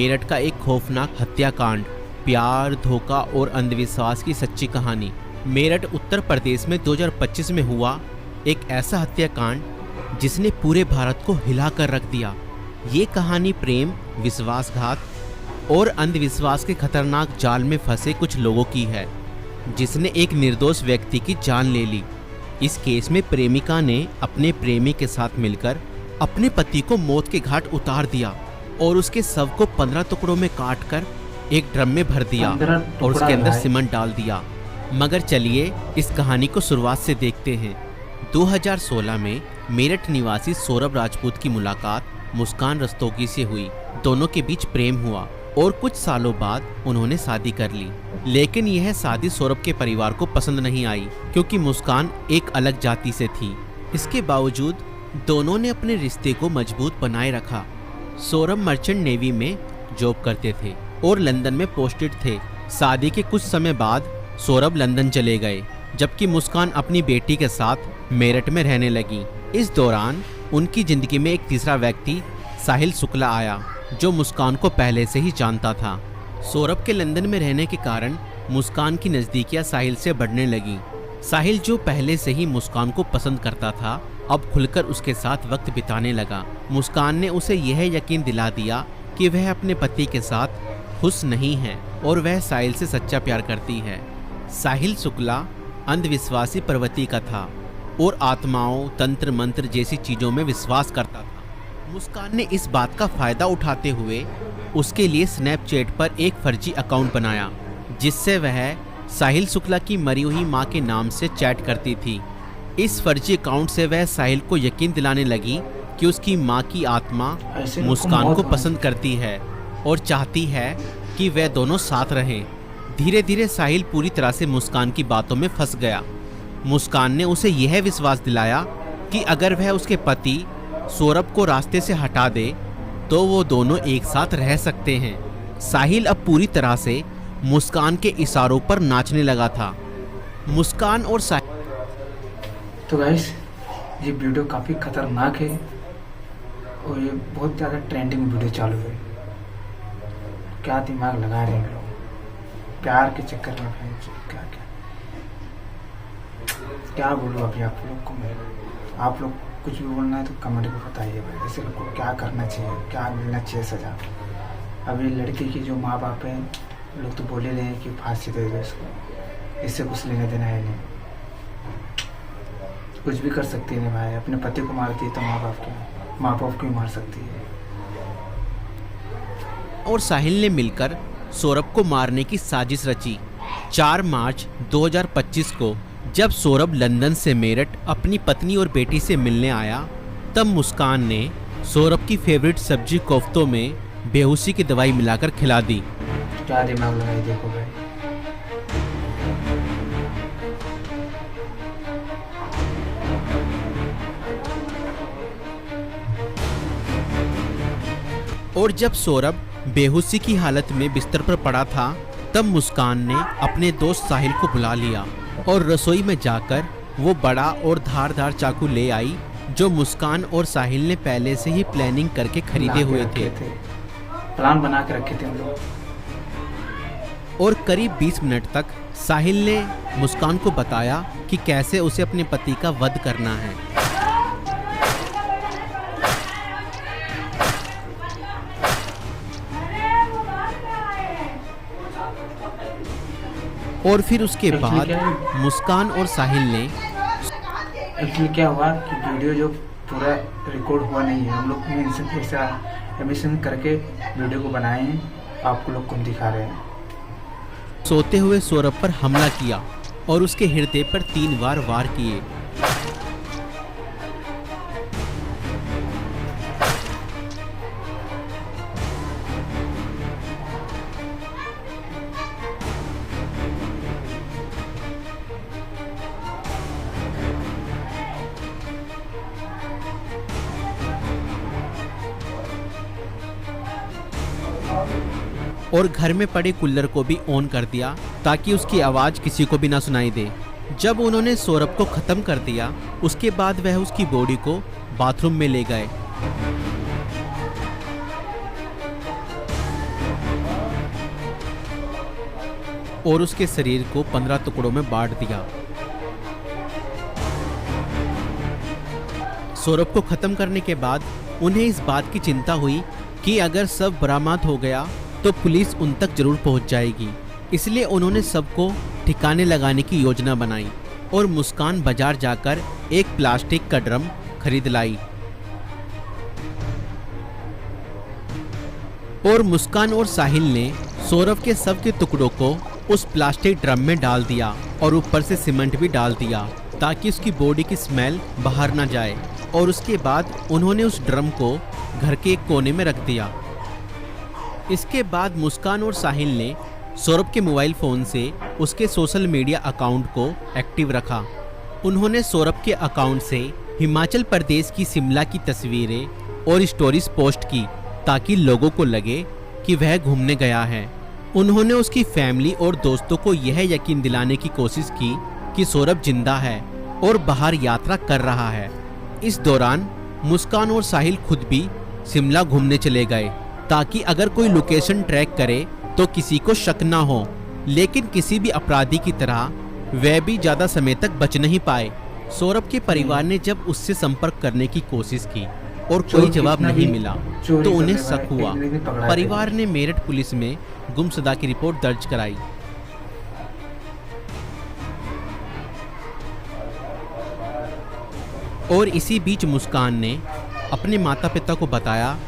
मेरठ का एक खौफनाक हत्याकांड, प्यार, धोखा और अंधविश्वास की सच्ची कहानी। मेरठ उत्तर प्रदेश में 2025 में हुआ एक ऐसा हत्याकांड जिसने पूरे भारत को हिलाकर रख दिया। ये कहानी प्रेम, विश्वासघात और अंधविश्वास के खतरनाक जाल में फंसे कुछ लोगों की है, जिसने एक निर्दोष व्यक्ति की जान ले ली। इस केस में प्रेमिका ने अपने प्रेमी के साथ मिलकर अपने पति को मौत के घाट उतार दिया और उसके शव को 15 टुकड़ों में काटकर एक ड्रम में भर दिया और उसके अंदर सीमेंट डाल दिया। मगर चलिए इस कहानी को शुरुआत से देखते हैं। 2016 में मेरठ निवासी सौरभ राजपूत की मुलाकात मुस्कान रस्तोगी से हुई। दोनों के बीच प्रेम हुआ और कुछ सालों बाद उन्होंने शादी कर ली। लेकिन यह शादी सौरभ के परिवार को पसंद नहीं आई, क्योंकि मुस्कान एक अलग जाति से थी। इसके बावजूद दोनों ने अपने रिश्ते को मजबूत बनाए रखा। सौरभ मर्चेंट नेवी में जॉब करते थे और लंदन में पोस्टेड थे। शादी के कुछ समय बाद सौरभ लंदन चले गए, जबकि मुस्कान अपनी बेटी के साथ मेरठ में रहने लगी। इस दौरान उनकी जिंदगी में एक तीसरा व्यक्ति साहिल शुक्ला आया, जो मुस्कान को पहले से ही जानता था। सौरभ के लंदन में रहने के कारण मुस्कान की नज़दीकियां साहिल से बढ़ने लगी। साहिल, जो पहले से ही मुस्कान को पसंद करता था, अब खुलकर उसके साथ वक्त बिताने लगा। मुस्कान ने उसे यह यकीन दिला दिया कि वह अपने पति के साथ खुश नहीं है और वह साहिल से सच्चा प्यार करती है। साहिल शुक्ला अंधविश्वासी प्रवृत्ति का था और आत्माओं, तंत्र मंत्र जैसी चीज़ों में विश्वास करता था। मुस्कान ने इस बात का फ़ायदा उठाते हुए उसके लिए स्नैपचैट पर एक फर्जी अकाउंट बनाया, जिससे वह साहिल शुक्ला की मरी हुई मां के नाम से चैट करती थी। इस फर्जी अकाउंट से वह साहिल को यकीन दिलाने लगी कि उसकी मां की आत्मा मुस्कान को पसंद करती है और चाहती है कि वह दोनों साथ रहें। धीरे धीरे साहिल पूरी तरह से मुस्कान की बातों में फंस गया। मुस्कान ने उसे यह विश्वास दिलाया कि अगर वह उसके पति सौरभ को रास्ते से हटा दे तो वो दोनों एक साथ रह सकते हैं। साहिल अब पूरी तरह से मुस्कान के इशारों पर नाचने लगा था। मुस्कान और साहिल। तो गाइस, ये वीडियो काफ़ी खतरनाक है और ये बहुत ज़्यादा ट्रेंडिंग वीडियो चालू है। क्या दिमाग लगा रहे हैं लोग प्यार के चक्कर में। क्या क्या क्या बोलूँ अभी आप लोग को मैं। आप लोग कुछ भी बोलना है तो कमेंट में बताइए भाई, ऐसे लोग को क्या करना चाहिए, क्या मिलना चाहिए सजा। अभी लड़की की जो माँ बाप हैं, लोग तो बोले रहे हैं कि फांसी दे दो इसको, इससे कुछ लेने देना है नहीं। कुछ भी कर सकती है भाई, अपने पति को मारती है तो माँ बाप को ही मार सकती है। और साहिल ने मिलकर सौरभ को मारने की साजिश रची। 4 मार्च 2025 को जब सौरभ लंदन से मेरठ अपनी पत्नी और बेटी से मिलने आया, तब मुस्कान ने सौरभ की फेवरेट सब्जी कोफ्तों में बेहोशी की दवाई मिलाकर खिला दी। क्या दिमाग लगाई देखो भाई। और जब सौरभ बेहोशी की हालत में बिस्तर पर पड़ा था, तब मुस्कान ने अपने दोस्त साहिल को बुला लिया और रसोई में जाकर वो बड़ा और धारदार चाकू ले आई, जो मुस्कान और साहिल ने पहले से ही प्लानिंग करके खरीदे हुए थे। प्लान बना के रखे थे हम लोग। और करीब 20 मिनट तक साहिल ने मुस्कान को बताया कि कैसे उसे अपने पति का वध करना है। और फिर उसके बाद मुस्कान और साहिल ने एक्चुअली क्या हुआ कि वीडियो जो पूरा रिकॉर्ड हुआ नहीं है, हम लोग ने ऐसा एमिशन करके वीडियो को बनाए हैं, आपको लोग को दिखा रहे हैं। सोते हुए सौरभ पर हमला किया और उसके हृदय पर 3 बार वार किए। और घर में पड़े कूलर को भी ऑन कर दिया ताकि उसकी आवाज़ किसी को भी ना सुनाई दे। जब उन्होंने सौरभ को ख़त्म कर दिया, उसके बाद वह उसकी बॉडी को बाथरूम में ले गए और उसके शरीर को 15 टुकड़ों में बांट दिया। सौरभ को खत्म करने के बाद उन्हें इस बात की चिंता हुई कि अगर सब बरामद हो गया तो पुलिस उन तक जरूर पहुंच जाएगी। इसलिए उन्होंने सबको ठिकाने लगाने की योजना बनाई और मुस्कान बाजार जाकर एक प्लास्टिक का ड्रम खरीद लाई और मुस्कान और साहिल ने सौरभ के शव के टुकड़ों को उस प्लास्टिक ड्रम में डाल दिया और ऊपर से सीमेंट भी डाल दिया ताकि उसकी बॉडी की स्मेल बाहर ना जाए। और उसके बाद उन्होंने उस ड्रम को घर के एक कोने में रख दिया। इसके बाद मुस्कान और साहिल ने सौरभ के मोबाइल फ़ोन से उसके सोशल मीडिया अकाउंट को एक्टिव रखा। उन्होंने सौरभ के अकाउंट से हिमाचल प्रदेश की शिमला की तस्वीरें और स्टोरीज पोस्ट की ताकि लोगों को लगे कि वह घूमने गया है। उन्होंने उसकी फैमिली और दोस्तों को यह यकीन दिलाने की कोशिश की कि सौरभ जिंदा है और बाहर यात्रा कर रहा है। इस दौरान मुस्कान और साहिल खुद भी शिमला घूमने चले गए ताकि अगर कोई लोकेशन ट्रैक करे तो किसी को शक ना हो। लेकिन किसी भी अपराधी की तरह वह भी ज़्यादा समय तक बच नहीं पाए। सौरभ के परिवार ने जब उससे संपर्क करने की कोशिश की और कोई जवाब नहीं मिला तो उन्हें शक हुआ। परिवार ने मेरठ पुलिस में गुमशुदा की रिपोर्ट दर्ज कराई। और इसी बीच मुस्कान ने अपने माता पिता को बताया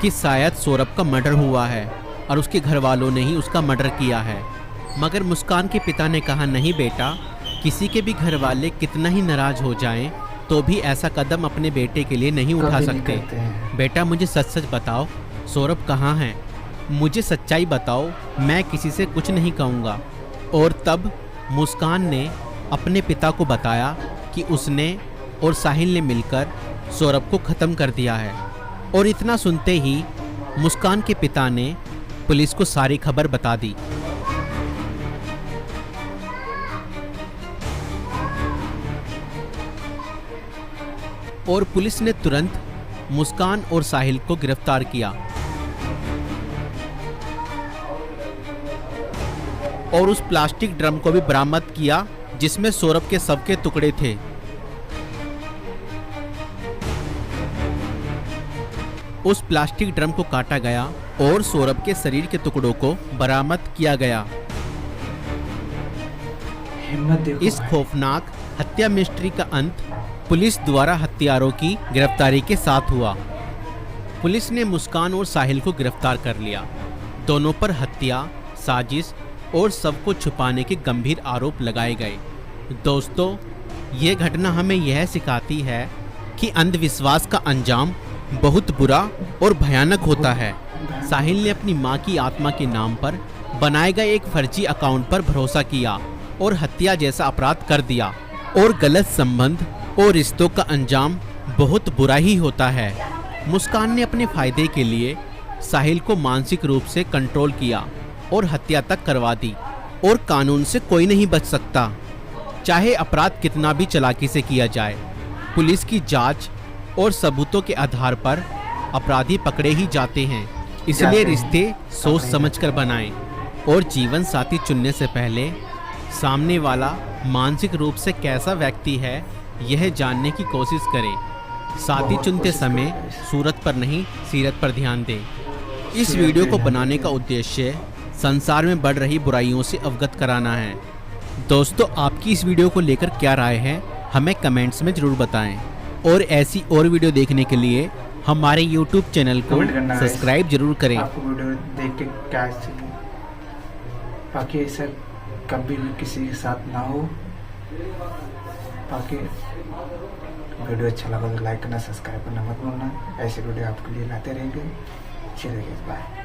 कि शायद सौरभ का मर्डर हुआ है और उसके घर वालों ने ही उसका मर्डर किया है। मगर मुस्कान के पिता ने कहा, नहीं बेटा, किसी के भी घर वाले कितना ही नाराज हो जाएं तो भी ऐसा कदम अपने बेटे के लिए नहीं उठा सकते। बेटा, मुझे सच सच बताओ, सौरभ कहाँ है? मुझे सच्चाई बताओ, मैं किसी से कुछ नहीं कहूँगा। और तब मुस्कान ने अपने पिता को बताया कि उसने और साहिल ने मिलकर सौरभ को ख़त्म कर दिया है। और इतना सुनते ही मुस्कान के पिता ने पुलिस को सारी खबर बता दी। और पुलिस ने तुरंत मुस्कान और साहिल को गिरफ्तार किया और उस प्लास्टिक ड्रम को भी बरामद किया जिसमें सौरभ के शव के टुकड़े थे। उस प्लास्टिक ड्रम को काटा गया और सौरभ के शरीर के टुकड़ों को बरामद किया गया। इस खौफनाक हत्या मिस्ट्री का अंत पुलिस द्वारा हत्यारों की गिरफ्तारी के साथ हुआ। पुलिस ने मुस्कान और साहिल को गिरफ्तार कर लिया। दोनों पर हत्या, साजिश और शव को छुपाने के गंभीर आरोप लगाए गए। दोस्तों, ये घटना हमें यह सिखाती है कि अंधविश्वास का अंजाम बहुत बुरा और भयानक होता है। साहिल ने अपनी मां की आत्मा के नाम पर बनाए गए एक फर्जी अकाउंट पर भरोसा किया और हत्या जैसा अपराध कर दिया। और गलत संबंध और रिश्तों का अंजाम बहुत बुरा ही होता है। मुस्कान ने अपने फायदे के लिए साहिल को मानसिक रूप से कंट्रोल किया और हत्या तक करवा दी। और कानून से कोई नहीं बच सकता, चाहे अपराध कितना भी चालाकी से किया जाए। पुलिस की जांच और सबूतों के आधार पर अपराधी पकड़े ही जाते हैं। इसलिए रिश्ते सोच समझकर बनाएं और जीवन साथी चुनने से पहले सामने वाला मानसिक रूप से कैसा व्यक्ति है यह जानने की कोशिश करें। साथी चुनते समय सूरत पर नहीं, सीरत पर ध्यान दें। इस वीडियो को बनाने का उद्देश्य संसार में बढ़ रही बुराइयों से अवगत कराना है। दोस्तों, आपकी इस वीडियो को लेकर क्या राय है हमें कमेंट्स में ज़रूर बताएं। और ऐसी और वीडियो देखने के लिए हमारे YouTube चैनल को सब्सक्राइब जरूर करें। आपको वीडियो देख के क्या चाहिए, बाकी ऐसा कभी भी किसी के साथ ना हो। बाकी वीडियो अच्छा लगा तो लाइक करना, सब्सक्राइब करना मत भूलना। ऐसे वीडियो आपके लिए लाते रहेंगे। चलिए, बाय।